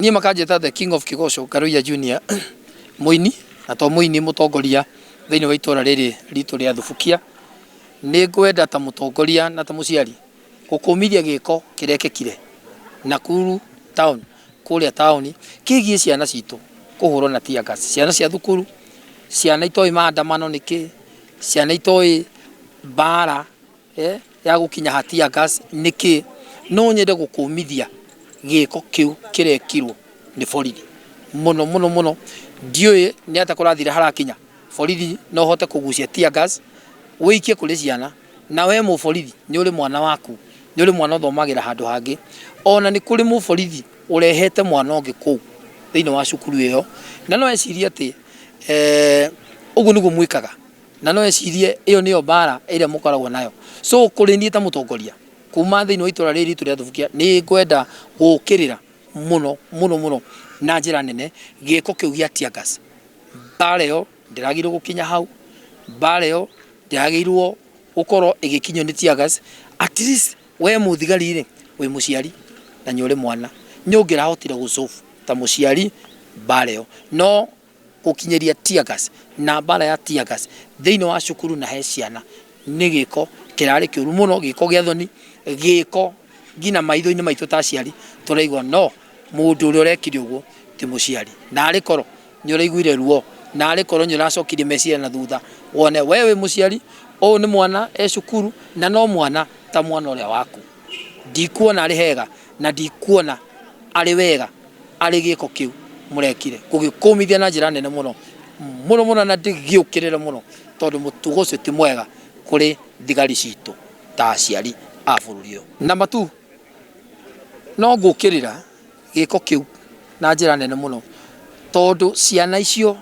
Ni makajeta the king of Kigooco Ngaruiya Junior Muini na to muini mutongoria thiini wa itora riri ritu ria Thubukia ni ngwenda ta mutongoria na ta muciari gukumithia giko kirekekire Nakuru town kuria town kigie ciana citu kuhurwo na teargas ciana cia thukuru ciana itoi maandamano niki ciana itoi bara ya gukinya ha teargas niki no nyende gukumithia giko kiu kirekirwo ni borithi muno ndioi ni atakurathire harakinya borithi no hote kugucia teargas wikie kuri ciana na we mu borithi ni uri mwana waku ni uri mwana uthomagira handu hangi ona ni kuri mu borithi urehete mwana ungi ku thiini wa cukuru iyo na no ecirie ati ugu nugu mwikaga na no ecirie iyo niyo bara ire mukoragwo nayo so kuri ni ta mutongoria kuma thiini wa itora riri turia Thubukia ni ngwenda gukirira muno na njira nene giko kiu gia teargas bareo ndiragirwo gukinya hau bareo ndiragirwo gukorwo igikinyo ni teargas at least we muthigari ri we muciari na nyore mwana nyongira hotire gucofu ta muciari bareo no gukinyeria teargas na bara ya teargas thiini wa cukuru na he ciana ni giko kirari kiuru muno giko gia thoni giko gina maitho-ini maitu ta ciari turaigwa no mundu uri urekire uguo ti muciari na ari koro ni uraiguire ruo na ari koro ni uracokire meciria na thutha wone wewe muciari o ni mwana cukuru na no mwana ta mwana uria waku ndikuona ari hega na ndikuona ari wega ari giko kiu murekire kugikumithia na njira nene muno na ndigiukirira muno tondu mutugo ucio ti mwega kuri thigari citu ta aciari a bururi uyu namba 2 no ngukirira giko kiu na njira nene muno tondu ciana icio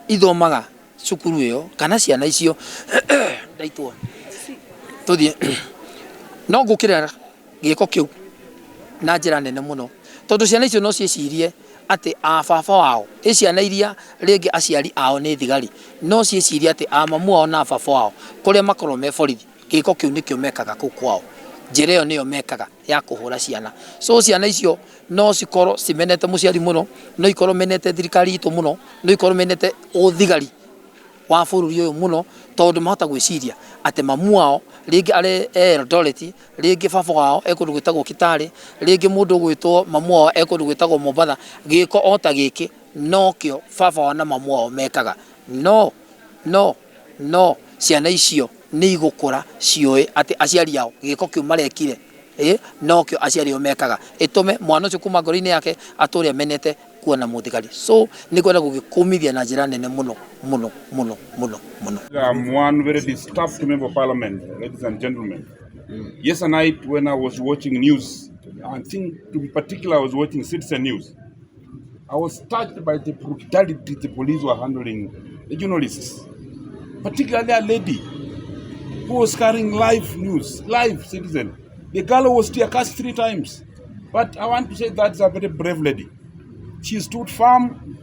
ithomaga cukuru iyo kana ciana icio ndaitwo tuthie no ngukirira giko kiu na njira nene muno tondu ciana icio no ciecirie ati a baba wao ciana iria ringi aciari ao ni thigari no ciecirie ati a mamu wao na baba wao kuria makorwo me borithi giko kiu nikio mekaga ku kwao njira iyo niyo mekaga ya kuhura ciana so ciana icio no cikorwo cimenete muciari muno no ikorwo menete thirikari itu muno no ikorwo menete uthigari wa bururi uyu muno tondu mahota gwiciria ati mamu wao ringi ari Eldoret ringi baba wao ekundu gwitagwo Kitale ringi mundu gwitwo mamu wao ekundu gwitagwo Mombasa giko ota giki no kio baba wao na mamu wao mekaga no ciana icio ni igukura cioi ati aciari yao giko kiu marekire no kio aciari o mekaga itume mwana ucio kuma ngori-ini yake aturia menete kuona muthigari so ni kwenda gugikumithia na njira nene muno. I'm one very disturbed member of parliament, ladies and gentlemen. Yesterday night when I was watching news, I think to be particular I was watching Citizen News, I was touched by the brutality the police were handling the journalists, particularly a lady who was carrying live news, live Citizen. The girl was teargassed 3 times, but I want to say that's a very brave lady. She stood firm.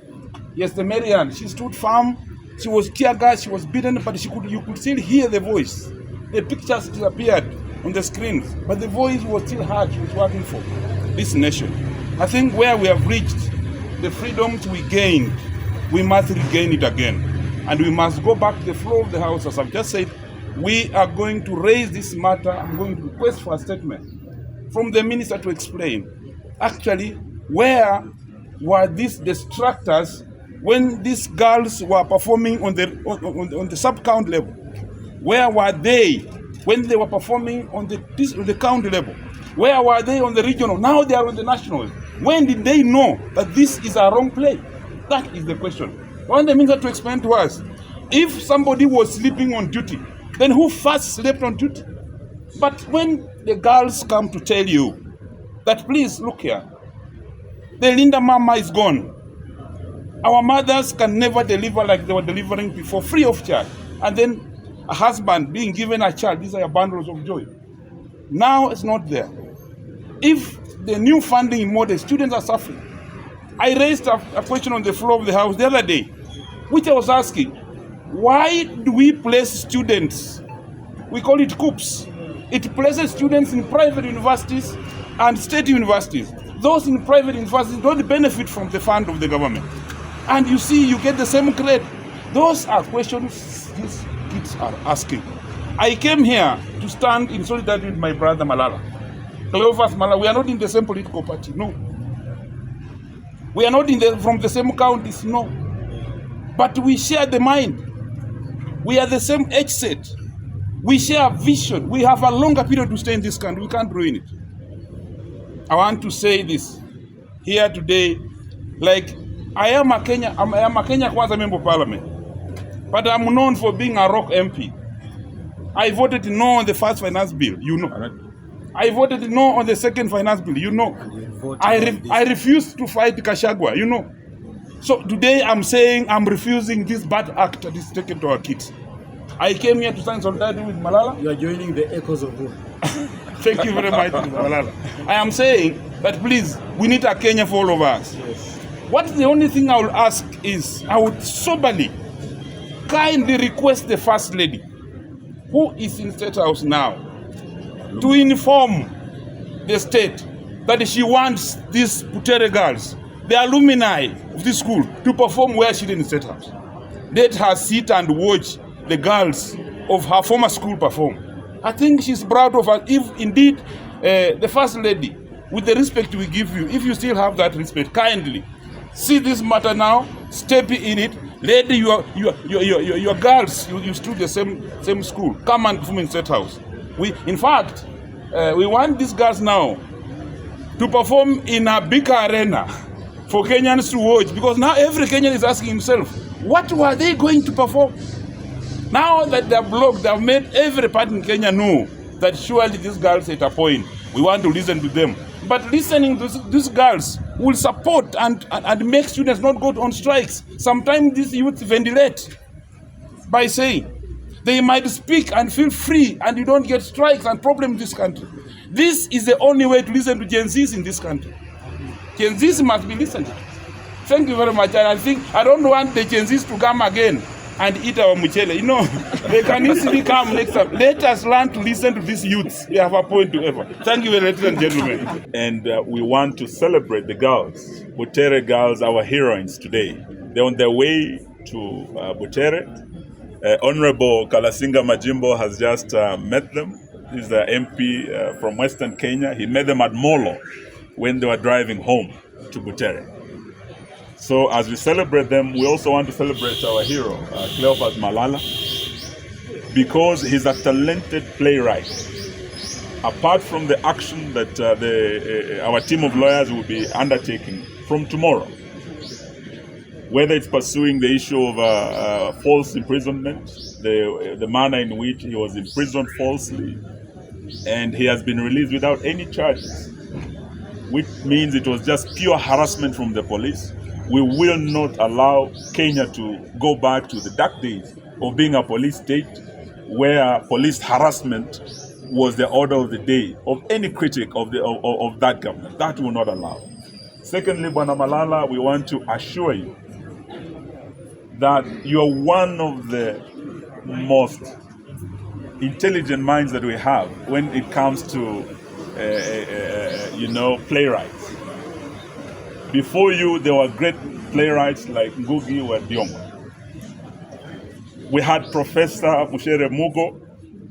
Yes, the Marian, she stood firm. She was teargassed, she was beaten, but you could still hear the voice. The pictures disappeared on the screens, but the voice was still heard. She was working for this nation. I think where we have reached, the freedoms we gained, we must regain it again. And we must go back to the floor of the House. As I've just said, we are going to raise this matter. I'm going to request for a statement from the minister to explain, actually, where were these distractors when these girls were performing on the sub-count level? Where were they when they were performing on the county level? Where were they on the regional? Now they are on the national. When did they know that this is a wrong play? That is the question. I want the minister to explain to us. If somebody was sleeping on duty, then who first slept on duty? But when the girls come to tell you that, please look here, the Linda Mama is gone. Our mothers can never deliver like they were delivering before, free of charge. And then a husband being given a child, these are bundles of joy. Now it's not there. If the new funding model, students are suffering. I raised a question on the floor of the House the other day, which I was asking, why do we place students? We call it COOPs. It places students in private universities and state universities. those in private universities don't benefit from the fund of the government. And you see, you get the same grade. Those are questions these kids are asking. I came here to stand in solidarity with my brother Malala. Cleophas Malala, we are not in the same political party, no. We are not from the same counties, no. But we share the mind. We are the same age set. We share a vision. We have a longer period to stay in this country. We can't ruin it. I want to say this here today, like I am a Kenya Kwanza member of parliament, but I'm known for being a rock MP. I voted no on the first finance bill, you know. I voted no on the second finance bill, you know. I refused to fight Gachagua, you know. So today I'm saying I'm refusing this bad act that is taken to our kids. I came here to stand solidarity with Malala. You are joining the echoes of who? Thank you very much, Malala. I am saying that please, we need a Kenya for all of us. Yes. What the only thing I will ask is, I would soberly, kindly request the First Lady, who is in State House now, to inform the state that she wants these Butere girls, the alumni of this school, to perform where she did in State House. Let her sit and watch the girls of her former school perform. I think she's proud of her. If indeed the First Lady, with the respect we give you, if you still have that respect, kindly see this matter now, step in it. Lady, your girls, you stood the same school. Come and perform in State House. In fact, we want these girls now to perform in a bigger arena for Kenyans to watch, because now every Kenyan is asking himself, what were they going to perform? Now that they have blocked, they have made every party in Kenya know that surely these girls at a point, we want to listen to them. But listening to these girls will support and make students not go on strikes. Sometimes these youth ventilate by saying they might speak and feel free, and you don't get strikes and problems in this country. This is the only way to listen to Gen Zs in this country. Gen Zs must be listened to. Thank you very much. And I don't want the Gen Zs to come again and eat our muchele. You know, they can easily come next time. Let us learn to listen to these youths. They have a point to ever. Thank you, ladies and gentlemen. And we want to celebrate the girls, Butere girls, our heroines today. They're on their way to Butere. Honorable Kalasinga Majimbo has just met them. He's the MP from Western Kenya. He met them at Molo when they were driving home to Butere. So as we celebrate them, we also want to celebrate our hero, Cleophas Malala, because he's a talented playwright. Apart from the action that our team of lawyers will be undertaking from tomorrow, whether it's pursuing the issue of false imprisonment, the manner in which he was imprisoned falsely, and he has been released without any charges, which means it was just pure harassment from the police. We will not allow Kenya to go back to the dark days of being a police state where police harassment was the order of the day of any critic of that government. That will not allow. Secondly, Bwana Malala, we want to assure you that you're one of the most intelligent minds that we have when it comes to playwrights. Before you, there were great playwrights like Ngaruiya Junior. We had Professor Butere Mugo,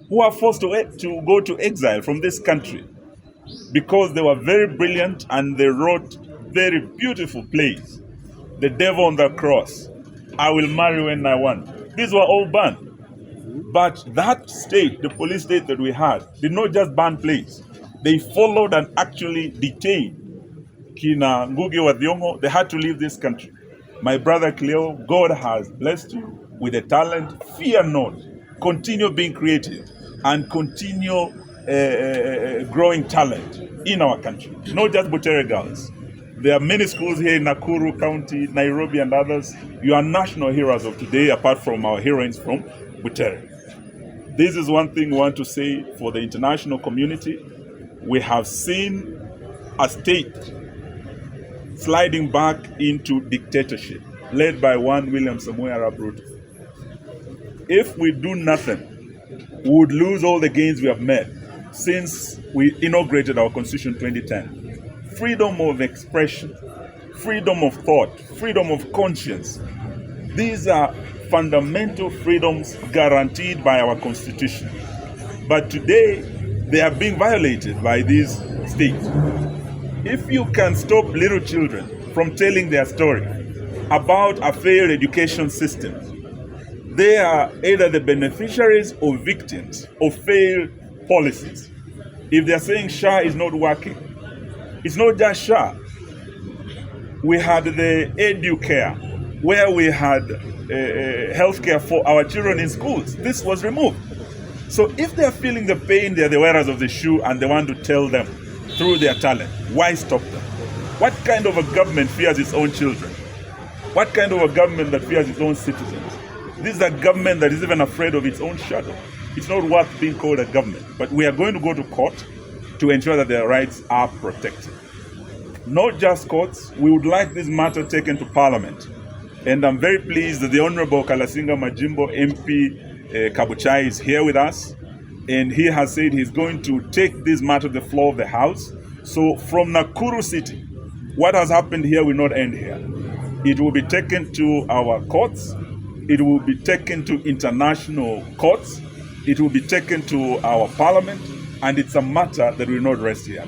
who were forced to go to exile from this country because they were very brilliant and they wrote very beautiful plays. The Devil on the Cross, I Will Marry When I Want. These were all banned. But that state, the police state that we had, did not just ban plays. They followed and actually detained Kina Ngaruiya Junior. They had to leave this country. My brother Cleo, God has blessed you with a talent. Fear not. Continue being creative and continue growing talent in our country. Not just Butere girls. There are many schools here in Nakuru County, Nairobi and others. You are national heroes of today, apart from our heroines from Butere. This is one thing we want to say for the international community. We have seen a state sliding back into dictatorship, led by one William Samoei Arap Ruto. If we do nothing, we would lose all the gains we have made since we inaugurated our constitution in 2010. freedom of expression, freedom of thought, freedom of conscience. These are fundamental freedoms guaranteed by our Constitution. But today, they are being violated by these states. If you can stop little children from telling their story about a failed education system, they are either the beneficiaries or victims of failed policies. If they are saying SHA is not working, it's not just SHA. We had the EduCare, where we had healthcare for our children in schools. This was removed. So if they are feeling the pain, they are the wearers of the shoe, and they want to tell them through their talent, why stop them? What kind of a government fears its own children? What kind of a government that fears its own citizens? This is a government that is even afraid of its own shadow. It's not worth being called a government. But we are going to go to court to ensure that their rights are protected. Not just courts, we would like this matter taken to Parliament. And I'm very pleased that the Honorable Kalasinga Majimbo MP Kabuchai is here with us. And he has said he's going to take this matter to the floor of the House. So from Nakuru City, what has happened here will not end here. It will be taken to our courts. It will be taken to international courts. It will be taken to our Parliament. And it's a matter that will not rest here.